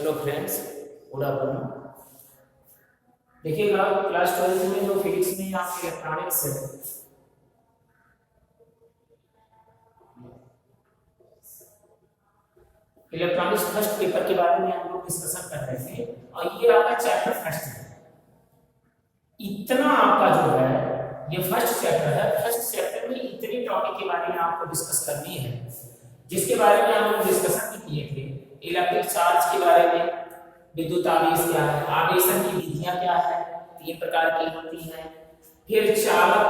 Hello friends, good afternoon. देखिएगा class 12 में जो फिजिक्स में आपके इलेक्ट्रॉनिक्स है, इलेक्ट्रॉनिक्स फर्स्ट पेपर के बारे में हम लोग डिस्कशन कर रहे थे और ये आपका चैप्टर फर्स्ट है। इतना आपका जो है ये फर्स्ट चैप्टर है। फर्स्ट चैप्टर में इतने टॉपिक के बारे में आपको डिस्कस करनी है जिसके बारे में हम लोग डिस्कशन भी किए थे। इलेक्ट्रिक चार्ज के बारे में, विद्युत आवेश क्या है, आवेशन की विधियां क्या है, 3 प्रकार की होती हैं, फिर चालक,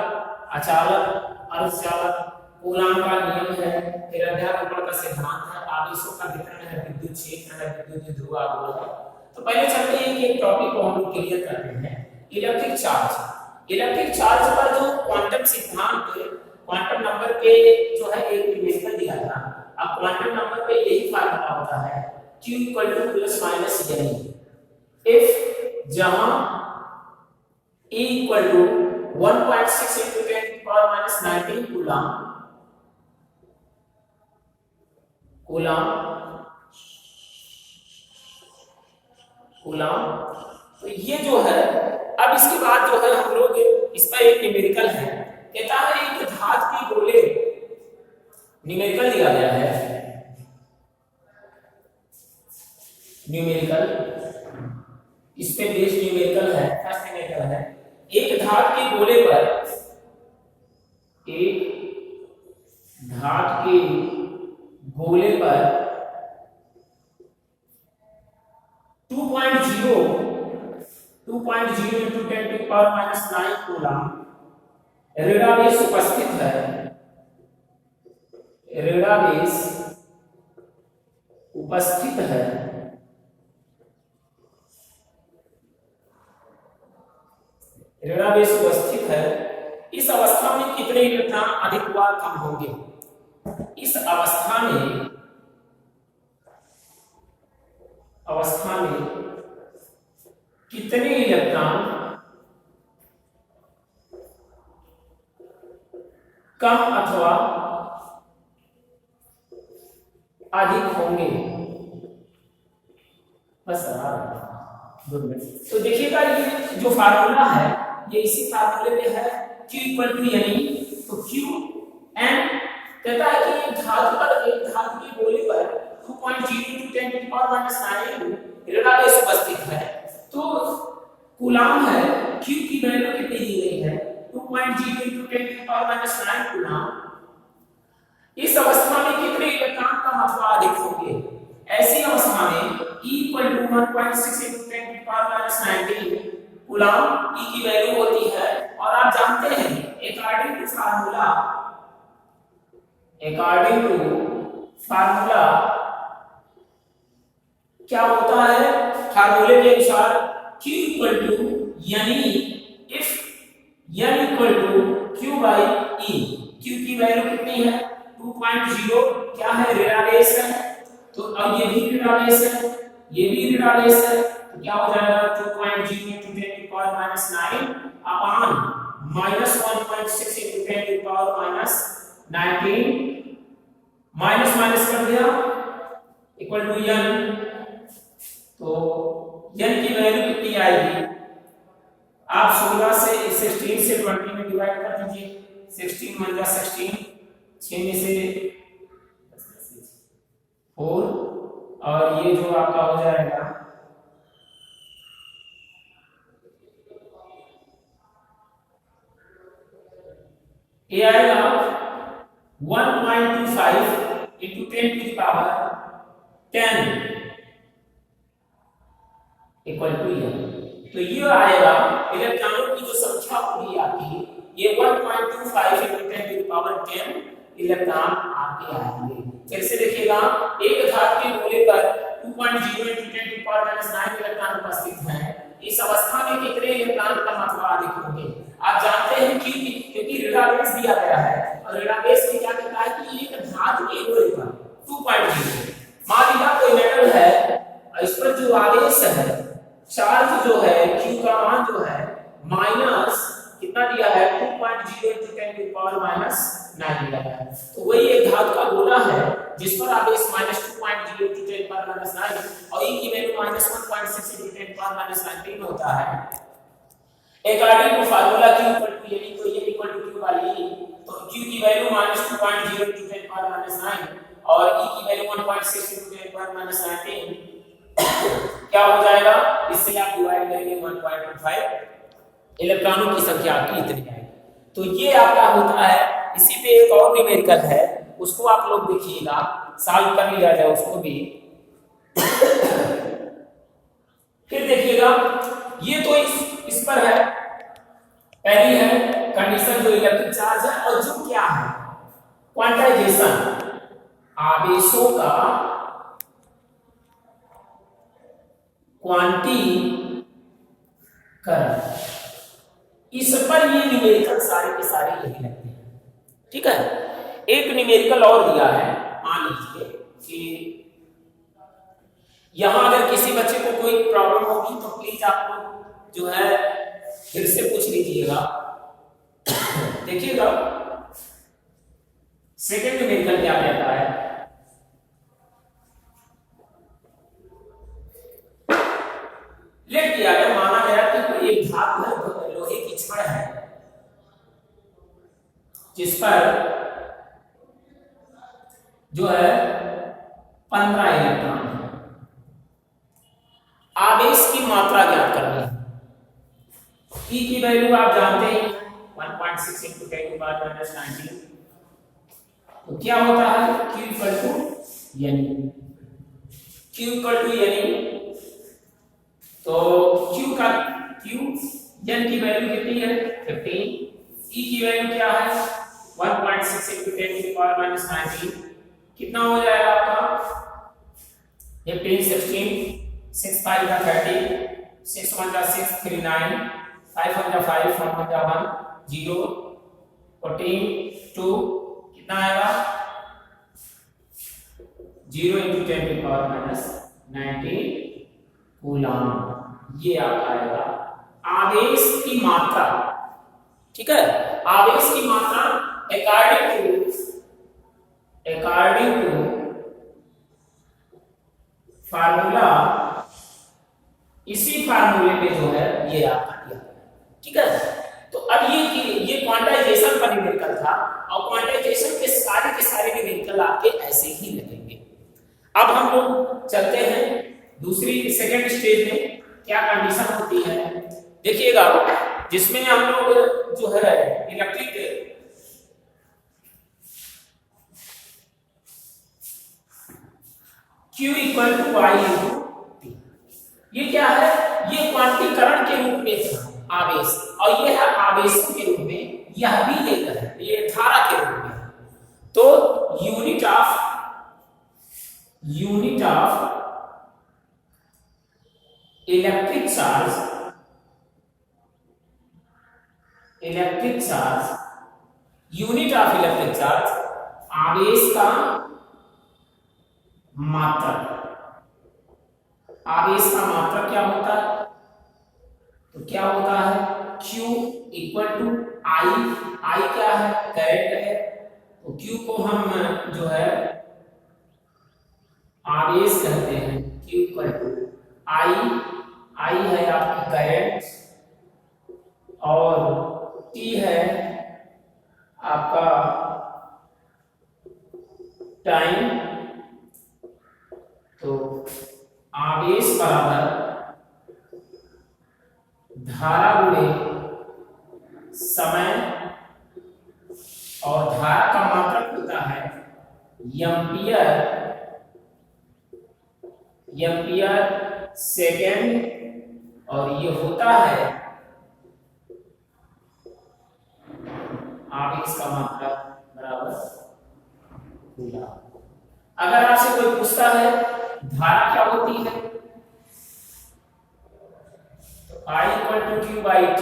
अचालक, अर्धचालक, कूलाम का नियम है, फिर अध्यारोपण का सिद्धांत है, आवेशों का वितरण है, विद्युत क्षेत्र है, विद्युत ध्रुव आवेश है। तो पहले चलते हैं कि एक टॉपिक को हम लोग क्लियर करते हैं। Electric charge. इलेक्ट्रिक चार्ज पर जो क्वांटम सिद्धांत, क्वांटम नंबर पे जो है एक न्यूमेरिकल दिया था। अब क्वांटम नंबर पे यही फार्मूला होता है Q = प्लस n if जहां E = 1.6 × 10⁻⁹ कूलाम। तो ये जो है, अब इसके बाद जो है हम लोग इस पर एक न्यूमेरिकल है, कहता है एक धातु की गोले, न्यूमेरिकल दिया गया है, न्यूमेरिकल, इस पे बेस न्यूमेरिकल है, फर्स्ट न्यूमेरिकल है। एक धातु के गोले पर, एक धातु के गोले पर 2.0 × 10⁻⁹ कूलाम ऋणावेश उपस्थित है। ऋणावेश उपस्थित है। ऋणावेश उपस्थित है। इस अवस्था में कितने इलेक्ट्रॉन अधिक व कम होंगे? इस अवस्था में कितने इलेक्ट्रॉन कम अथवा अधिक होंगे? बस तो देखिएगा ये जो फार्मूला है ये इसी फार्मूले में है, Q = यानी तो Q n कहता है कि एक धातु के गोले पर 2.0 × 10⁻⁹ ऋणावेश उपस्थित है। तो कूलाम है, Q की वैल्यू कितनी दी गई है? 2.0 × 10⁻⁹ कूलाम। इस अवस्था में कितने इलेक्ट्रॉन कम अथवा अधिक होंगे? ऐसी अवस्था में E = 1.6 × 10⁻⁹ कूलाम E की वैल्यू होती है। और आप जानते हैं अकॉर्डिंग टू फार्मूला क्या होता है? फार्मूले के अनुसार Q = यानी if n = Q/E, Q की वैल्यू कितनी है? 2.0 क्या है? ऋणावेश है। तो अब ये भी ऋणावेश है, ये भी ऋणावेश है, तो क्या हो जाएगा? 2.0 × 10⁻⁹ अपान -1.6 × 10⁻⁹ माइनस माइनस कर दिया इक्वल टू n। तो n की वैल्यू कितनी आएगी? आप 16 से 16 से 20 में डिवाइड कर दीजिए। 16 × 16, 6 में से 4, और ये जो आपका हो जाएगा ये आएगा 1.25 × 10⁻10 इक्वल टू n। तो ये आएगा इलेक्ट्रॉनों की जो संख्या पूरी आती, ये 1.25 × 10⁻10 इलेक्ट्रॉन आपके आएंगे। फिर से देखिएगा, एक धातु के गोले पर 2.0 × 10⁻⁹ इलेक्ट्रॉन उपस्थित हैं। इस अवस्था में कितने इलेक्ट्रॉन कम अथवा अधिक होंगे? आप जानते हैं कि क्योंकि ऋणावेश दिया गया है और ऋणावेश में क्या कहता है कि एक धातु के गोले पर 2.0, मान लीजिए कोई मेटल है और इस पर जो आवेश है, चार्ज जो है, Q का मान जो है माइनस कितना दिया है? 2.0 × 10⁻⁹ दिया है। तो वही एक धातु का गोला है जिस पर आवेश -2.0 × 10⁻⁹ और E की वैल्यू -1.6 × 10⁻⁻19 होता है। According to formula Q equal to यानी तो ये इक्वल टू Q वाली तो Q की वैल्यू -2.0 × 10⁻⁹ और E की वैल्यू 1.6 × 10⁻⁹ क्या हो जाएगा, इससे आप डिवाइड करेंगे 1.15 इलेक्ट्रॉनों की संख्या आपकी इतनी आएगी। तो ये आपका होता है। इसी पे एक और न्यूमेरिकल है, उसको आप लोग देखिएगा, सॉल्व कर लिया जाए उसको भी। फिर देखिएगा ये तो इस पर है, पहली है कंडीशन जो इलेक्ट्रिक चार्ज है और जो क्या है क्वांटाइजेशन आवेशों का क्वांटीकरण, इस पर ये न्यूमेरिकल सारे के सारे यही लगते हैं। ठीक है, एक न्यूमेरिकल और दिया है, मान लीजिए कि यहां अगर किसी बच्चे को कोई प्रॉब्लम होगी तो प्लीज आप लोग जो है फिर से पूछ लीजिएगा। देखिएगा सेकेंड न्यूमेरिकल क्या कहता है, लेट किया गया, माना गया कि कोई एक धातु है, लोहे की छड़ है जिस पर जो है 15 इलेक्ट्रॉन है। आवेश की मात्रा ज्ञात करनी है। E की वैल्यू आप जानते हैं 1.6 × 10⁻⁻19। तो क्या होता है Q इक्वल टू यानी तो Q N की वैल्यू कितनी है 15। E की वैल्यू क्या है 1.6 × 10⁻⁻19 कितना हो जाएगा आपका 15 16 6 5 30 6 1 6 3 9 5 1 5 1 1 0 14 2 कितना आएगा 0 × 10⁻⁻19 कूलम। ये आपका आएगा आवेश की मात्रा। ठीक है, आवेश की मात्रा अकॉर्डिंग टू फार्मूला, इसी फार्मूले में जो है ये आपका दिया। ठीक है, तो अब ये क्वांटाइजेशन का न्यूमेरिकल था और क्वांटाइजेशन के सारे न्यूमेरिकल आपके ऐसे ही लगेंगे। अब हम लोग चलते हैं दूसरी सेकंड स्टेज में, क्या कंडीशन होती है देखिएगा, जिसमें हम लोग जो है electric Q equal to I × T। ये क्या है, ये क्वांटीकरण के रूप में था आवेश, और ये है आवेशों के रूप में, यह भी लेकर है ये धारा के रूप में। तो unit of electric charge unit of electric charge आवेश का मात्रक। आवेश का मात्रक क्या होता है, तो क्या होता है Q इक्वल टू I क्या है करंट है, तो Q को हम जो है आवेश कहते हैं। Q इक्वल टू I है आपकी करंट और T है आपका टाइम। तो आवेश बराबर धारा गुणे समय, और धारा का मात्रक होता है एम्पियर सेकेंड, और ये होता है आवेश का मात्रक बराबर कूलम। अगर आपसे कोई पूछता है धारा क्या होती है, तो I equal to Q by T,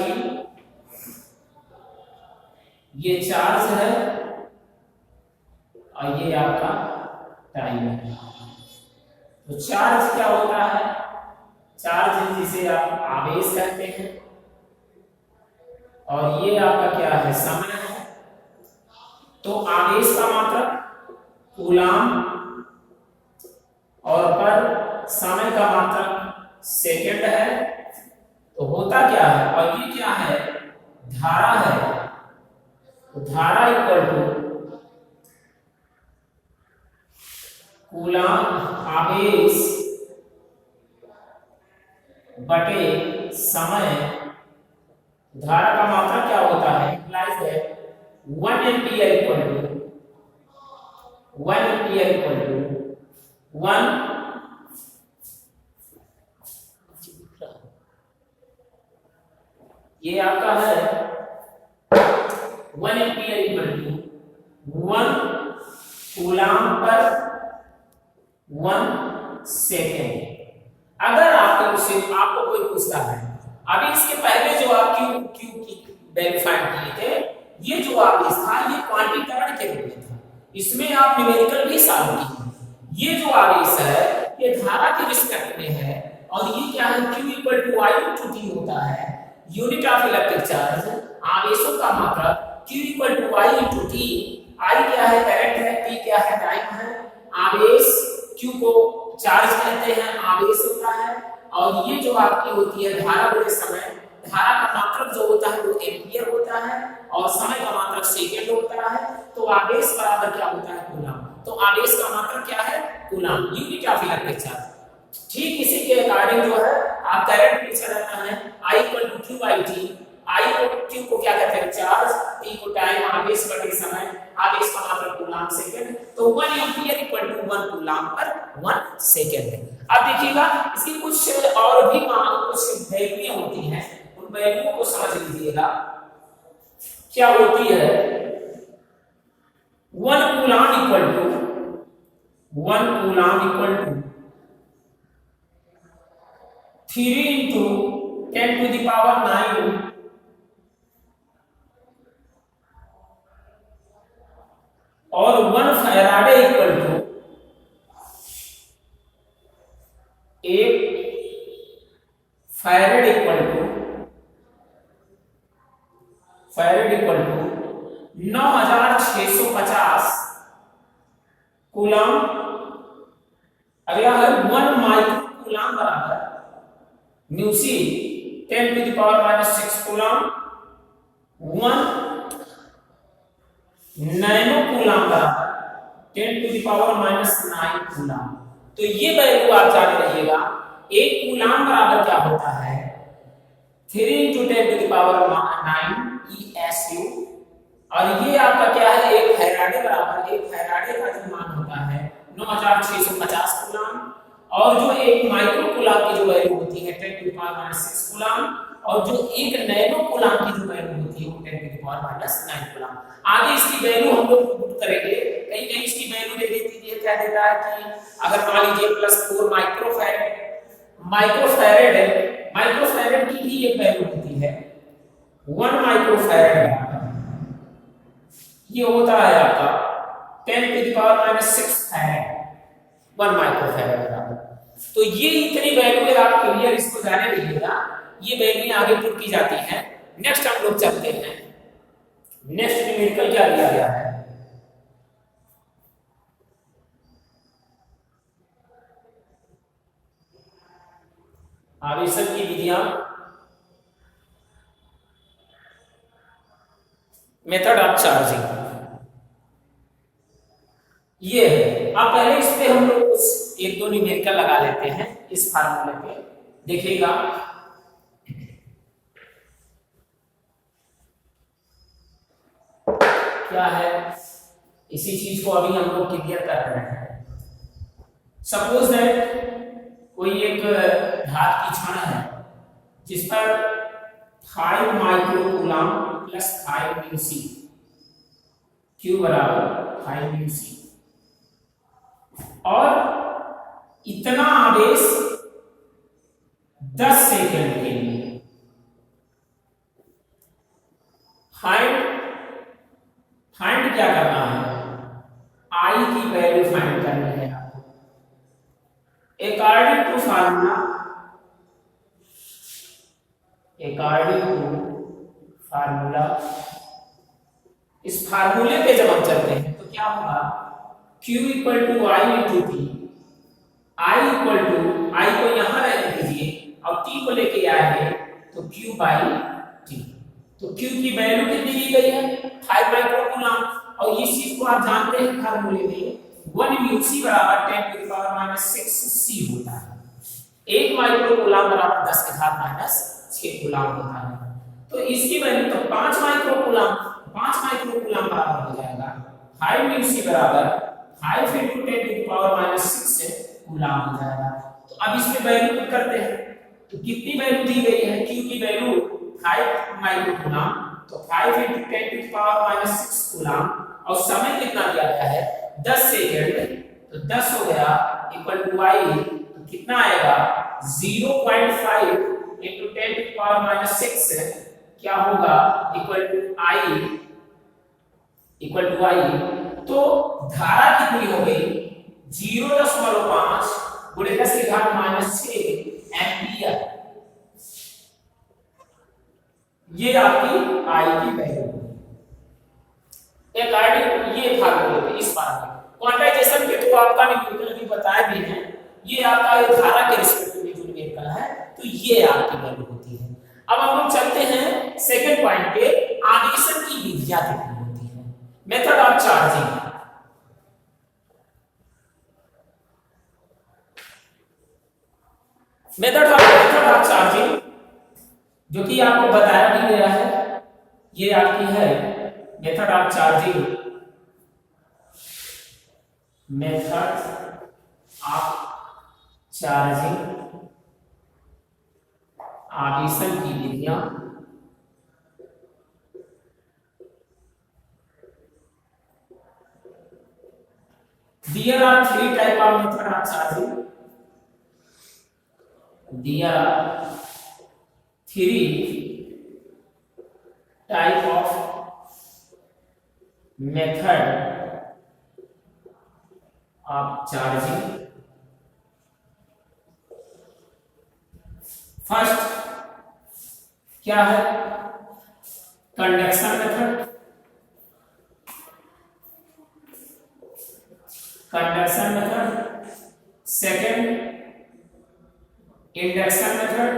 ये चार्ज है और ये आपका टाइम है। तो चार्ज क्या होता है, चार्ज जिसे आप आवेश कहते हैं, और ये आपका क्या है समय है। तो आवेश का मात्रक कूलम और पर समय का मात्रक कूलाम आवेश बटे समय, धारा का मात्रा क्या होता है, implies that 1 ampere equal to 1 ये आपका है 1 एम्पियर इक्वल टू 1 कूलाम पर 1 सेकेंड। अगर आपको कोई पूछता है, अभी इसके पहले जो आप क्यू की वैल्यू फाइंड किए थे, ये जो आवेश था ये क्वांटिकरण के रूप में था, इसमें आप न्यूमेरिकल भी सॉल्व किए। ये जो आवेश है ये धारा के रिस्पेक्ट में है, और ये क्या है, Q equal to I to T होता है, यूनिट ऑफ इलेक्ट्रिक चार्ज। आवेशों का मात्रक Q equal to I into T। I क्या है, करंट है, T क्या है, टाइम है। आवेश Q को चार्ज कहते हैं, आवेश होता है, और ये जो आपकी होती है धारा बड़े समय, धारा का मात्रक जो होता है वो एम्पियर होता है, और समय का मात्रक सेकेंड होता है। तो आवेश बराबर क्या होता है, कूलाम। तो आवेश का मात्रक क्या है, coulomb, unit of electric charge. ठीक इसी के अकॉर्डिंग जो है आप करंट पूछा जाता है, I equal to Q by T। Q को क्या कहते हैं, चार्ज, T को टाइम, आवेश बटे समय, आवेश का मात्रक कूलाम सेकेंड। तो 1 एम्पियर इक्वल टू 1 कूलाम पर 1 सेकेंड है। अब देखिएगा इसकी कुछ और भी कुछ वैल्यूएं होती हैं, उन वैल्यूओं को समझ लीजिएगा क्या होती है। 1 coulomb equal to 3 into 10 to the power 9 और 1 faraday equal to 1 farad equal to 9650 coulomb. अगला है 1 माइक्रो कूलाम बराबर म्यूसी 10 to the power -6 coulomb. 1 nano coulomb बराबर 10 टू द पावर -9 कूलाम। तो ये वैल्यू आप जान रहिएगा। 1 कूलाम बराबर क्या होता है, 3 into 10 to the power 9 ESU, और ये आपका क्या है, 1 फैराडे बराबर, 1 फैराडे का जो मान होता है 9650 कूलाम, और जो 1 माइक्रो कूलाम की जो वैल्यू होती है 10 टू द पावर -6 कूलाम, और जो 1 नैनो कूलाम की जो वैल्यू होती है वो 10 टू द पावर -9 कूलाम। आगे इसकी वैल्यू हम लोग पुट करेंगे, कहीं इसकी वैल्यू दे देती है, क्या देता है कि अगर मान लीजिए +4 माइक्रोफैरेड की भी एक वैल्यू होती है 1 माइक्रोफैरेड, ये होता है आपका 10 to the power -6 farad 1 microfarad बराबर। तो ये इतनी वैल्यू आप क्लियर इसको जाने दीजिएगा, ये वैल्यू आगे पुट की जाती है। नेक्स्ट हम लोग चलते हैं, नेक्स्ट न्यूमेरिकल क्या दिया गया है, आवेशन की विधियां, मेथड ऑफ चार्जिंग, ये है। अब पहले इस पे हम लोग कुछ 1-2 न्यूमेरिकल लगा लेते हैं इस फार्मूले पे, देखिएगा। क्या है, इसी चीज को अभी हम लोग क्लियर कर रहे हैं। सपोज दैट कोई एक धात की छड़ है जिस पर 5 micro coulomb plus 5 Meucci, Q बराबर 5 म्यूसी, और इतना आवेश 10 सेकंड के लिए। फाइंड क्या करना है, I की वैल्यू फाइंड करनी है आपको अकॉर्डिंग टू फार्मूला। इस फार्मूले पे जब हम चलते हैं तो क्या होगा, Q equal to I into T। I को यहां रहने दीजिए और T को लेके आएंगे तो Q बाई T। तो Q की वैल्यू कितनी दी गई है, 5 माइक्रो कूलाम, और इस चीज को आप जानते हैं फार्मूले में 1 म्यूसी बराबर 10 टू द पावर माइनस 6 सी होता है। 1 माइक्रो कूलम बराबर 10 की घात माइनस 6 कूलम होता है। तो इसकी वैल्यू तो 5 माइक्रो कूलम बराबर हो जाएगा 5 म्यूसी बराबर 5 into 10 to the power minus 6 coulomb हो जाएगा। तो अब इसमें वैल्यू पुट करते हैं, तो कितनी वैल्यू दी गई है, Q की वैल्यू 5 माइक्रो कूलम, तो 5 into 10 to the power minus 6 coulomb, और समय कितना दिया गया है 10 सेकंड, तो 10 हो गया इक्वल टू I, तो कितना आएगा 0.5 into 10 to the power minus 6 क्या होगा इक्वल टू I, तो धारा कितनी हो गई 0.5 गुणे 10 की घात माइनस 6 एम्पियर, ये आपकी I की वैल्यू है। अकॉर्डिंग ये फार्मूले पे इस फार्मूले क्वांटाइजेशन के तो आपका न्यूटन भी बताया भी है, ये आपका ये धारा के रिस्पेक्ट में जो न्यूमेरिकल है, तो ये आपकी वैल्यू होती है। अब हम लोग चलते हैं सेकंड पॉइंट पे, आवेशन की विधियां कितनी होती है, method of charging. Method of charging जो कि आपको बताया भी गया है, ये आपकी है मेथड ऑफ चार्जिंग, आवेशन की विधियां। There are 3 type of method of charging. There are 3 type of method of charging. First क्या है, conduction method, second induction method,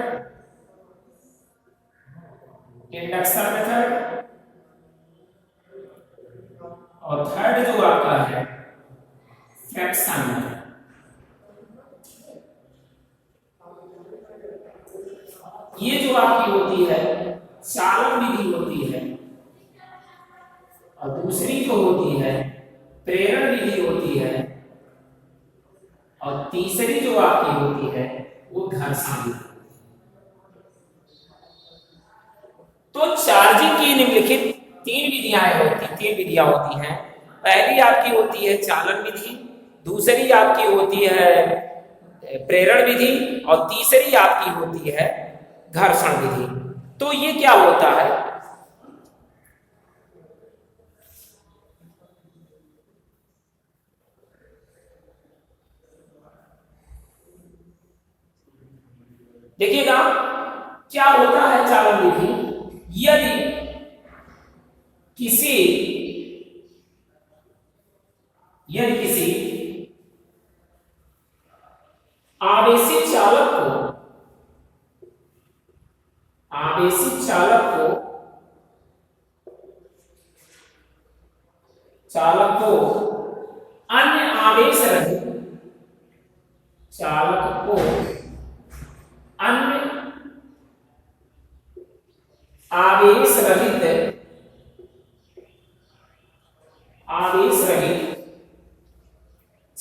और थर्ड जो आपका है फ्रैक्शन मेथड। ये जो आपकी होती है चालन विधि होती है, और दूसरी जो होती है प्रेरण विधि होती है, और तीसरी जो आपकी होती है वो घर्षण विधि। तो चार्जिंग की निम्नलिखित 3 विधियां होती हैं। पहली आपकी होती है चालन विधि, दूसरी आपकी होती है प्रेरण विधि, और तीसरी आपकी होती है घर्षण विधि। तो ये क्या होता है, देखिएगा क्या होता है चालन विधि, यदि किसी आवेशित चालक को अन्य आवेश रहित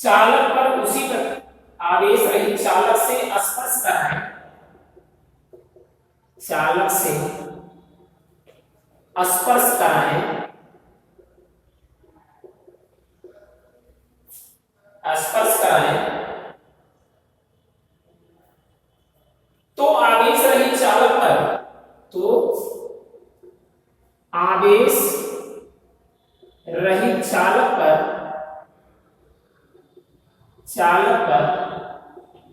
चालक पर उसी आवेश रहित चालक से स्पर्श कराएं, तो आवेश रहित चालक पर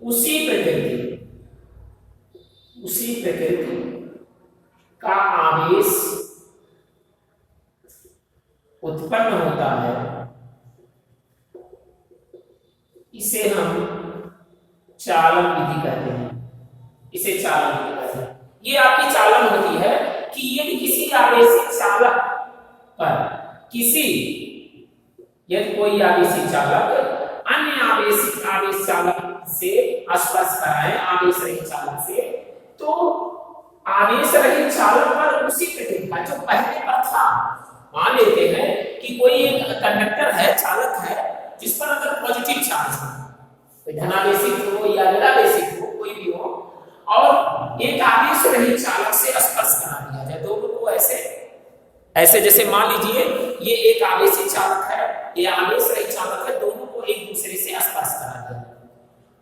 उसी प्रकृति का आवेश उत्पन्न होता है, इसे हम चालन विधि कहते हैं। ये आपकी चालन होती है कि यदि किसी आवेशित चालक पर किसी यदि कोई आवेशित चालक अन्य आवेश चालक से स्पर्श कराए आवेश रहित चालक से, तो आवेश रहित चालक पर उसी प्रतीक का जो पहले पर था, मान लेते हैं कि कोई एक कंडक्टर है, चालक है, जिस पर अगर पॉजिटिव चार्ज हो, कोई धनावेशित हो या ऋणावेशित हो, कोई भी हो, और एक आवेश रहित चालक से स्पर्श करा दिया जाए, दोनों को ऐसे जैसे मान लीजिए ये एक आवेशित चालक है, ये आवेश रहित चालक है, दोनों को एक दूसरे से स्पर्श करा दिया,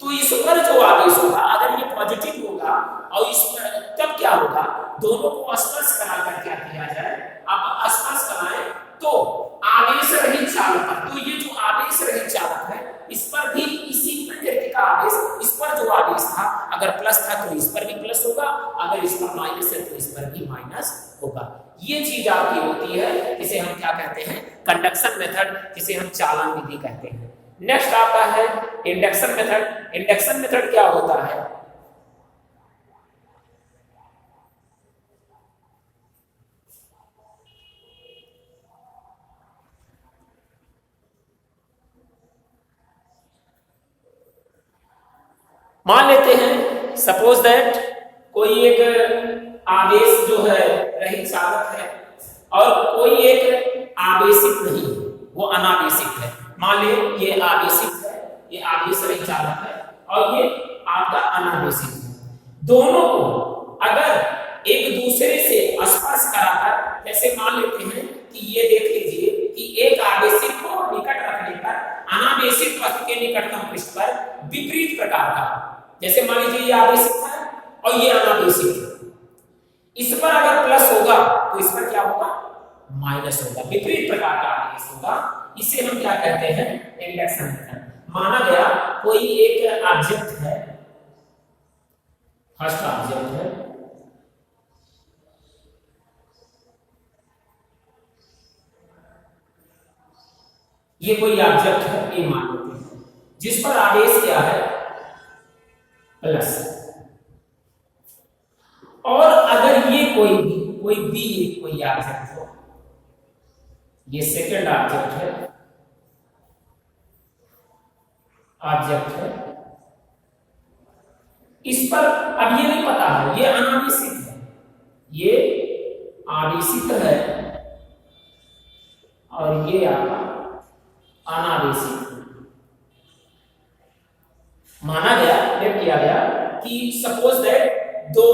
तो इस पर जो आवेश होगा अगर ये पॉजिटिव होगा और इस पर तब क्या होगा, दोनों को स्पर्श कराकर क्या किया जाए, अब स्पर्श कराएं तो आवेश रहित चालक पर, तो ये जो आवेश रहित चालक है इस पर भी इसी प्रकृति का आवेश, इस पर जो आवेश था अगर प्लस था तो इस पर भी प्लस होगा, अगर इस पर माइनस है तो इस पर भी माइनस होगा। ये चीज आपकी होती है, जिसे हम क्या कहते हैं, कंडक्शन मेथड, जिसे हम चालन विधि कहते हैं। नेक्स्ट आता है इंडक्शन मेथड। इंडक्शन मेथड क्या होता है, मान लेते हैं सपोज दैट कोई एक आवेश जो है रहित चालक है और कोई एक आवेशित नहीं है, वो अनावेशित है। मान ले ये आवेशित है, ये आवेश रहित चालक है और ये आपका अनावेशित है। दोनों को अगर एक दूसरे से स्पर्श कराकर, जैसे मान लेते हैं कि ये देख लीजिए कि एक आवेशित को निकट रखने पर अनावेशित वस्तु के निकटतम पृष्ठ पर विपरीत प्रकार का, जैसे मान लीजिए ये आवेशित है और ये अनावेशित है, इस पर अगर प्लस होगा तो इस पर क्या होगा, माइनस होगा, विपरीत प्रकार का आवेश होगा। इसे हम क्या कहते हैं, इंडक्शन मेथड। माना गया कोई एक ऑब्जेक्ट है, फर्स्ट ऑब्जेक्ट है, ये कोई ऑब्जेक्ट है, ये मान लेते हैं, जिस पर आवेश क्या है, प्लस। और अगर ये कोई बी कोई ऑब्जेक्ट हो, ये सेकंड ऑब्जेक्ट है, इस पर अब ये नहीं पता है, ये अनावेशित है, ये आवेशित है और ये आपका अनावेशित है। माना गया, ये किया गया कि सपोज दैट दो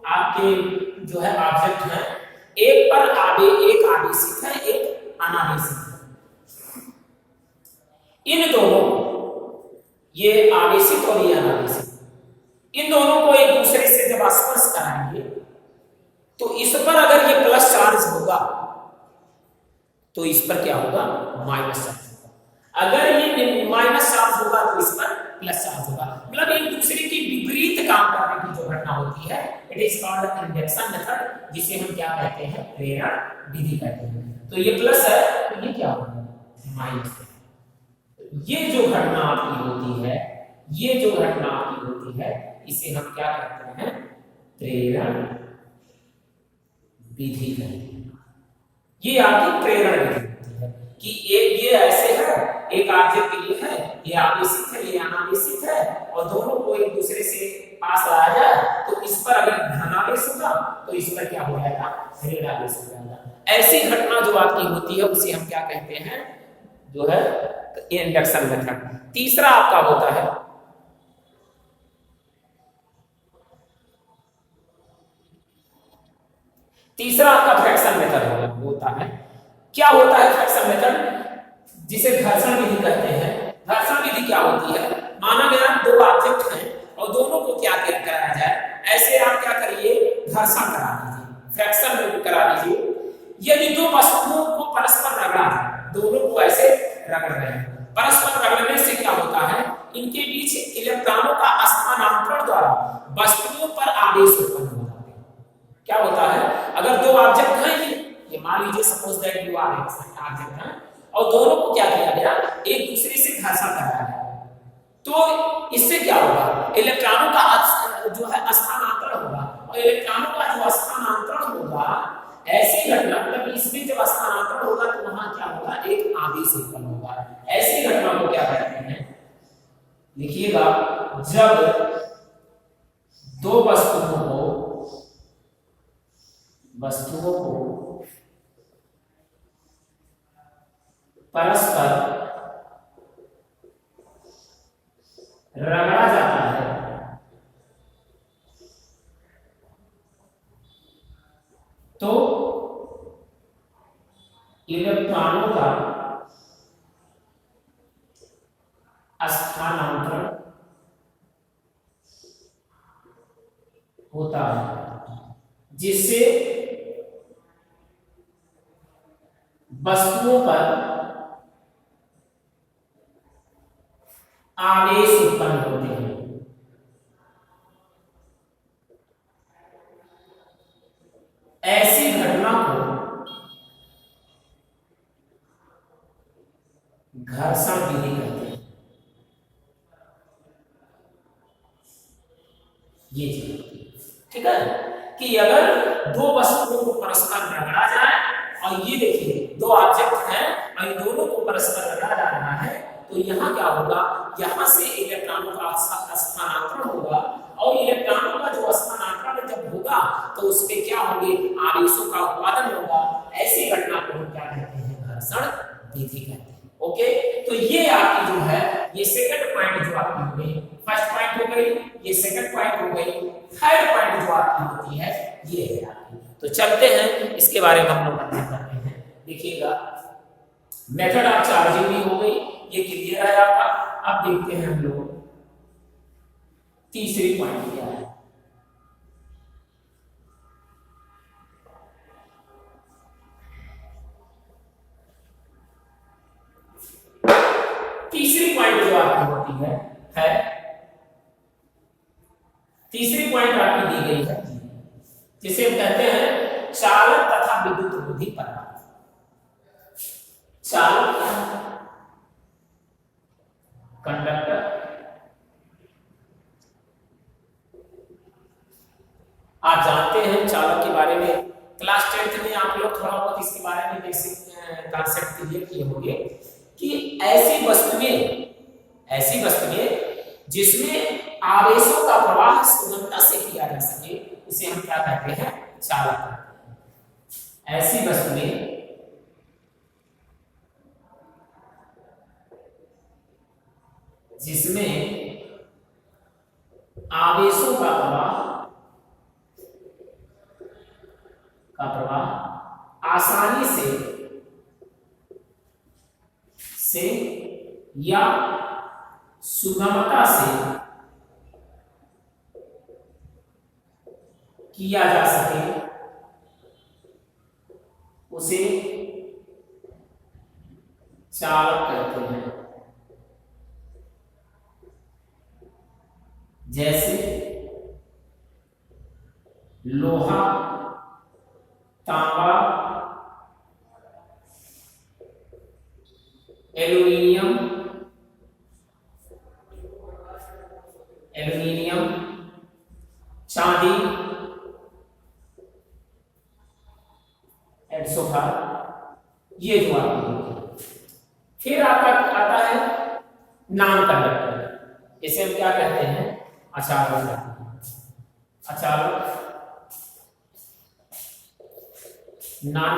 आपके जो है ऑब्जेक्ट हैं, एक पर एक आवेशित है, एक अनावेशित है। इन दोनों, ये आवेशित और ये अनावेशित, इन दोनों को एक दूसरे से जब स्पर्श कराएंगे तो इस पर अगर ये प्लस चार्ज होगा तो इस पर क्या होगा, माइनस चार्ज होगा। अगर ये माइनस चार्ज होगा तो इस पर प्लस चार्ज होगा। मतलब एक दूसरे की विपरीत काम करने की जो घटना होती है, it is called induction method, जिसे हम क्या कहते हैं, प्रेरण विधि कहते हैं। तो ये प्लस है तो ये क्या होगा, माइनस। ये जो घटना आपकी होती है, ये जो घटना आपकी होती है, इसे हम क्या कहते हैं, प्रेरण विधि कहते हैं। ये आपकी प्रेरण विधि होती है कि एक ये ऐसे है, एक ऑब्जेक्ट के लिए है, ये आवेशित है, ये अनावेशित है, और दोनों को एक दूसरे से पास लाया जाए तो इस पर अगर धनावेश होगा तो इस पर क्या हो जाएगा, ऋणावेश हो जाएगा। ऐसी घटना जो आपकी होती है उसे हम क्या कहते हैं, जो है इंडक्शन मेथड। तीसरा आपका होता है फ्रैक्शन मेथड होता है। क्या होता है फ्रैक्शन मेथड, जिसे घर्षण विधि कहते हैं। घर्षण विधि क्या होती है, माना गया दो ऑब्जेक्ट हैं और दोनों को क्या कराया जाए, ऐसे आप क्या करिए, घर्षण करा दीजिए, फ्रैक्शन करा दीजिए। यदि दो वस्तुओं को परस्पर रगड़ा, दोनों को ऐसे रगड़ रहे हैं, परस्पर रगड़ने से क्या होता है, इनके बीच इलेक्ट्रॉनों का स्थानांतरण द्वारा वस्तुओं पर आवेश उत्पन्न हो जाते हैं। क्या होता है, अगर दो ऑब्जेक्ट हैं, ये मान लीजिए suppose that you are object है और दोनों को क्या किया गया, एक दूसरे से घर्षण कराया गया, तो इससे क्या होगा, इलेक्ट्रॉनों का जो है स्थानांतरण होगा, और इलेक्ट्रॉनों का जो स्थानांतरण होगा, ऐसी घटना मतलब इसमें जब स्थानांतरण होगा तो वहां क्या होगा, एक आवेश उत्पन्न होगा। लिखिएगा, जब दो वस्तुओं को परस्पर रगड़ा जाता है तो इलेक्ट्रॉनों का स्थानांतरण होता है, जिससे वस्तुओं पर आवेश उत्पन्न होते हैं। ऐसी घटना को घर्षण विधि कहते हैं। ये ठीक है कि अगर दो वस्तुओं को परस्पर रगड़ा जाए, और ये देखिए दो ऑब्जेक्ट हैं और इन दोनों को परस्पर रगड़ा जा रहा है, तो यहाँ क्या होगा, यहाँ से इलेक्ट्रॉनों का स्थानांतरण होगा, और इलेक्ट्रॉनों का जो स्थानांतरण जब होगा तो उसमें क्या होंगे, आवेशों का उत्पादन होगा। ऐसी घटना को हम क्या कहते हैं, घर्षण विधि कहते हैं। ओके, तो ये आपकी जो है, ये सेकंड पॉइंट जो आपकी हो गई, फर्स्ट पॉइंट हो गई, ये सेकंड पॉइंट हो गई, थर्ड पॉइंट जो आपकी होती है ये है आपकी। तो चलते हैं इसके बारे में हम लोग अध्ययन करते हैं। देखिएगा, मेथड ऑफ चार्जिंग भी हो गई, ये क्लियर है आपका। अब देखते हैं हम लोग तीसरी पॉइंट क्या है। तीसरी पॉइंट जो आपकी होती है तीसरी पॉइंट आपकी दी गई है, जिसे हम कहते हैं चालक तथा विद्युत रोधी पदार्थ। चालक कंडक्टर, आप जानते हैं चालक के बारे में, क्लास 10th में आप लोग थोड़ा बहुत इसके बारे में बेसिक कॉन्सेप्ट क्लियर किए होंगे कि ऐसी वस्तुएं जिसमें आवेशों का प्रवाह सुगमता से किया जा सके, उसे हम क्या कहते हैं, चालक कहते हैं। ऐसी वस्तुएं जिसमें आवेशों का प्रवाह आसानी से या सुगमता से किया जा सके, उसे चालक कहते हैं। जैसे लोहा, तांबा, एल्युमिनियम, चांदी एंड सो फॉर, ये जो आपकी। फिर आपका आता है नॉन कंडक्टर, इसे हम क्या कहते हैं, अचालक। नॉन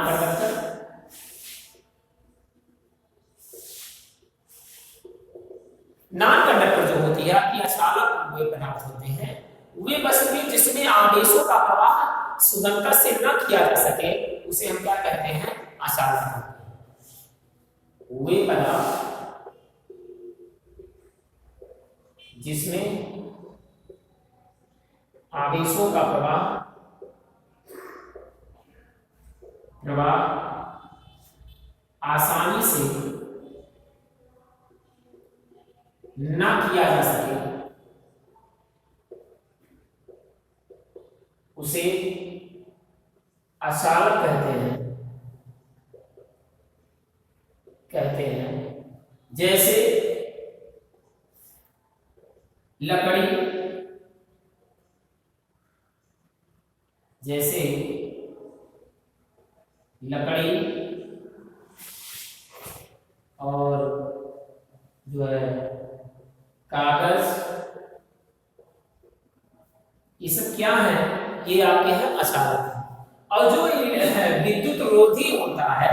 कंडक्टर जो होती है आपकी अचालक वे पदार्थ होते हैं, वे वस्तुएं जिसमें आवेशों का प्रवाह सुगमता से न किया जा सके, उसे हम क्या कहते हैं, अचालक। वे पदार्थ जिसमें आवेशों का प्रवाह आसानी से ना किया जा सके, उसे अचालक कहते हैं। जैसे लकड़ी, और जो है कागज, ये सब क्या है? ये आपके हैं अचालक। और जो विद्युत रोधी होता है,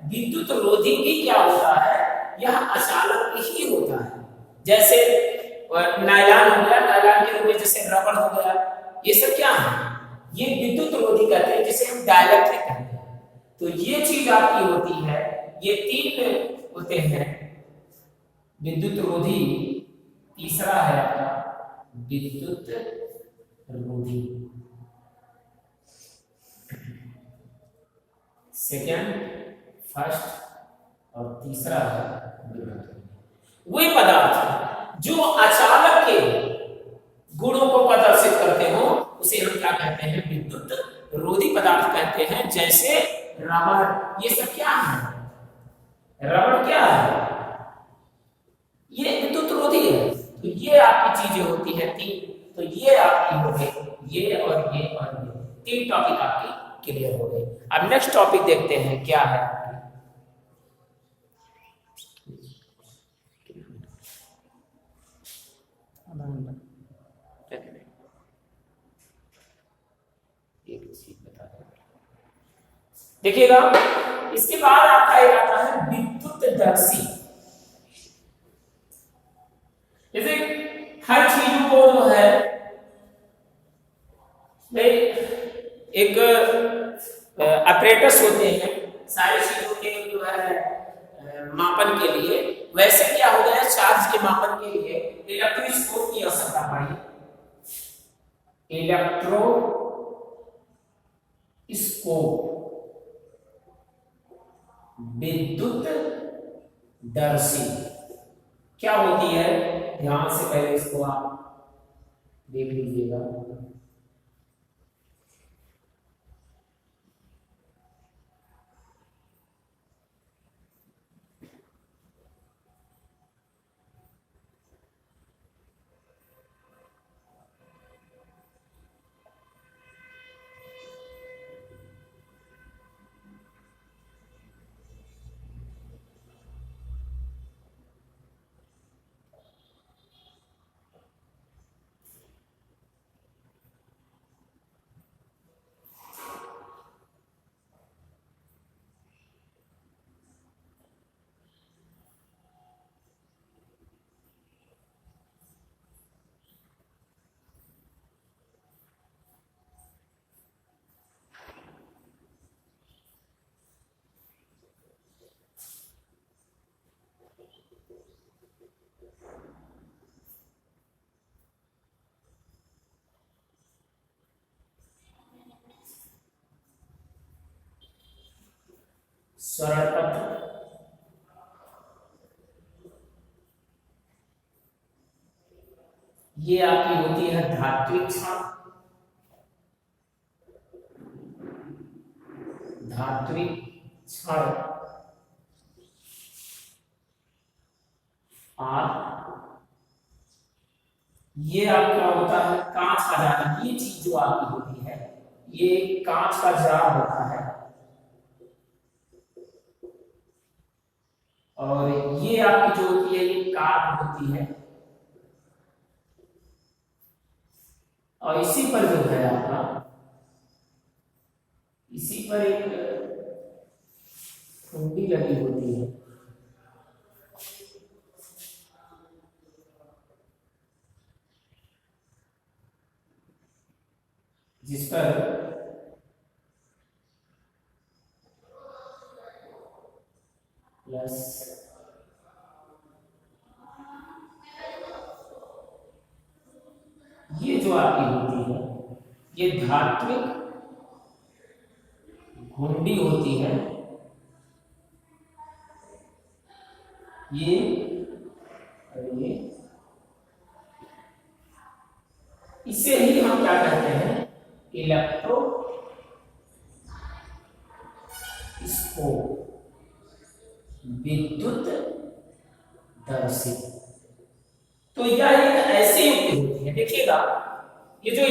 विद्युत रोधी भी क्या होता है? यह अचालक ही होता है। जैसे नायलॉन हो गया, नायलॉन के रूप में जैसे रबड़ हो गया, ये सब क्या है? ये विद्युत रोधी कहते हैं, जिसे हम डाइलेक्ट्रिक कहते हैं। तो ये चीज आपकी होती है, ये तीन होते हैं विद्युत रोधी। तीसरा है आपका विद्युत रोधी, सेकंड, फर्स्ट और तीसरा है विद्युत रोधी। वही पदार्थ जो अचालक के गुणों को प्रदर्शित करते हो उसे हम क्या कहते हैं? विद्युत रोधी पदार्थ कहते हैं। जैसे रबड़, ये सब क्या है? रबड़ क्या है? ये विद्युत रोधी है। तो ये आपकी चीजें होती है तीन। तो ये आपकी हो गई, ये और ये और ये तीन टॉपिक आपकी क्लियर हो गई। अब नेक्स्ट टॉपिक देखते हैं क्या है आपकी। देखिएगा, इसके बाद आपका एक आता है विद्युतदर्शी। जैसे हर चीजों को जो है एक ऑपरेटर्स होते हैं सारी चीजों के जो है मापन के लिए, वैसे क्या हो गया? चार्ज के मापन के लिए इलेक्ट्रोस्कोप की आवश्यकता पड़ी। इलेक्ट्रोस्कोप विद्युत दर्शी क्या होती है? ध्यान से पहले इसको आप देख लीजिएगा। सरल पत्र, ये आपकी होती है धात्विक क्षण। धात्विक क्षण और ये आपका होता है कांच का जार। ये चीज जो आपकी होती है ये कांच का जार होता है, और ये आपकी जो होती है ये कार होती है। और इसी पर जो है आपका, इसी पर एक कुंडी लगी होती है, जिस पर प्लस ये जो आपकी होती है ये धात्विक घुंडी होती है। ये और ये, इसे ही हम क्या कहते हैं? इलेक्ट्रो स्कोप, विद्युत दर्शी। तो यह एक ऐसी युक्ति होती है, देखिएगा ये जो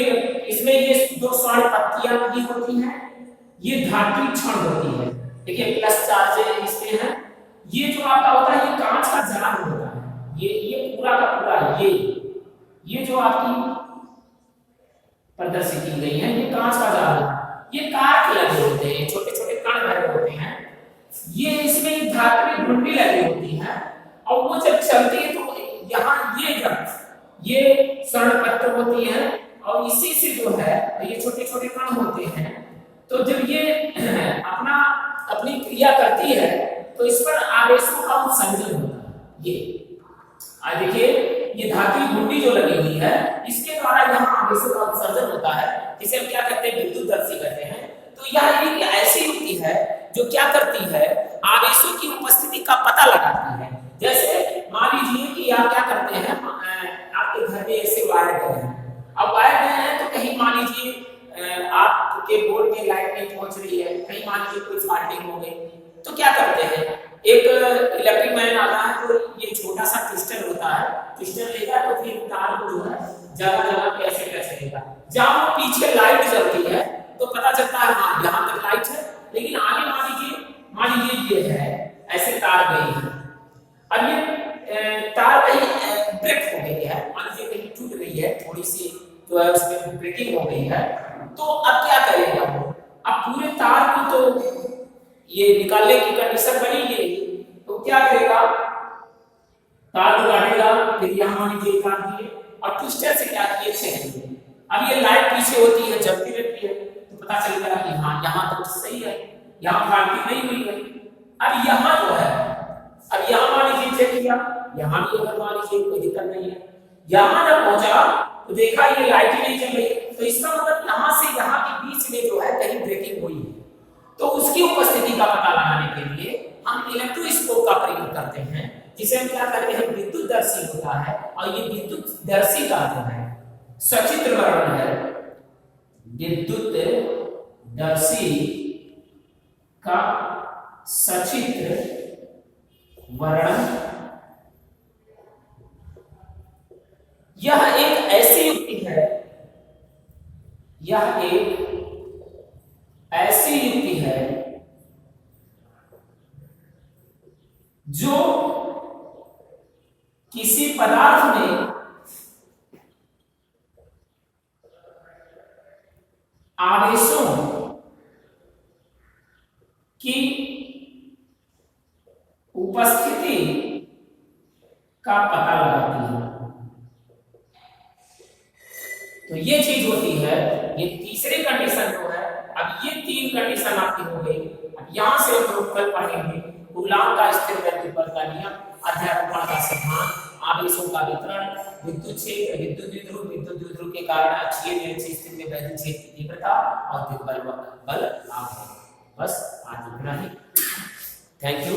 इसमें ये दो स्वर्ण पत्तियां भी होती हैं, ये धात्विक क्षण होती है। देखिए प्लस चार्ज इसमें है। ये जो आपका होता है ये कांच का जार होता है, ये पूरा का पूरा ये जो आपकी प्रदर्शित की गई है, ये कांच का जाल है। ये कार के लगे होते हैं, छोटे छोटे कण भरे होते हैं, ये इसमें धातु की घुंडी लगी होती है, और वो जब चलती है तो यहाँ ये स्वर्ण पत्र होती है, और इसी से जो है ये छोटे छोटे कण होते हैं। तो जब ये अपनी क्रिया करती है तो इस पर आवेशों का उत्सर्जन होता है। ये देखिए, ये धातु की घुंडी जो लगी हुई है, इसके द्वारा यहाँ आवेशों का उत्सर्जन होता है, जिसे हम क्या कहते हैं, विद्युतदर्शी कहते हैं। तो यह एक ऐसी युक्ति है जो क्या करती है, आवेशों की उपस्थिति का पता लगाती है। जैसे मान लीजिए कि आप क्या करते हैं, आपके घर में ऐसे वायर गए हैं, अब वायर गए हैं तो कहीं मान लीजिए आपके बोर्ड में लाइट नहीं पहुंच रही है, कहीं मान लीजिए कोई फाल्टिंग हो गई, तो क्या करते हैं, एक इलेक्ट्रिक मैन आता है, तो ये छोटा सा क्रिस्टल होता है, क्रिस्टल लेगा तो फिर तार को जो है जगह जगह पे ऐसे करेगा, जहां वो पीछे लाइट जलती है तो पता चलता है हाँ यहाँ तक लाइट है, लेकिन आगे मान लीजिए ये है ऐसे तार गई है, अब ये तार कहीं ब्रेक हो गई है, मान लीजिए कहीं टूट गई है, थोड़ी सी जो है उसमें ब्रेकिंग हो गई है, तो अब क्या करेगा वो, अब पूरे तार को तो ये निकालने की कंडीशन बनी है, तो क्या करेगा, तार को काटेगा, फिर यहाँ मान लीजिए काट दिए और ट्विस्टर से क्या किए छेदेंगे। अब ये लाइट पीछे होती है, जलती रहती है, तो पता चलेगा कि हाँ यहाँ तो सही है, यहाँ फाल्टिंग नहीं हुई है। अब यहाँ जो है, अब यहाँ मान लीजिए चेक किया, यहाँ भी अगर मान लीजिए कोई दिक्कत नहीं है, यहाँ जब पहुंचा तो देखा ये लाइट ही नहीं चल रही, तो इसका मतलब यहाँ से यहाँ के बीच में जो है कहीं ब्रेकिंग हुई है, तो उसकी उपस्थिति का पता लगाने के लिए हम इलेक्ट्रोस्कोप का प्रयोग करते हैं, जिसे हम क्या कहते हैं, विद्युतदर्शी होता है। और ये विद्युतदर्शी का जो है सचित्र वर्णन है, विद्युतदर्शी का सचित्र वर्णन, यह एक ऐसी युक्ति है, यह एक ऐसी युक्ति है जो किसी पदार्थ में आवेशों की उपस्थिति का पता लगाती है। तो ये चीज होती है, ये तीसरी कंडीशन जो है। अब ये तीन कंडीशन आपकी हो गई। अब यहां से हम लोग कल पढ़ेंगे कूलाम का स्थिर वैद्युत बल का नियम, अध्यारोपण का सिद्धांत, आवेशों का वितरण, विद्युत क्षेत्र, विद्युत द्विध्रुव के कारण अक्षीय निरक्षीय स्थिति में वैद्युत क्षेत्र की तीव्रता और बल लाभ है। बस आज इतना ही। Thank you.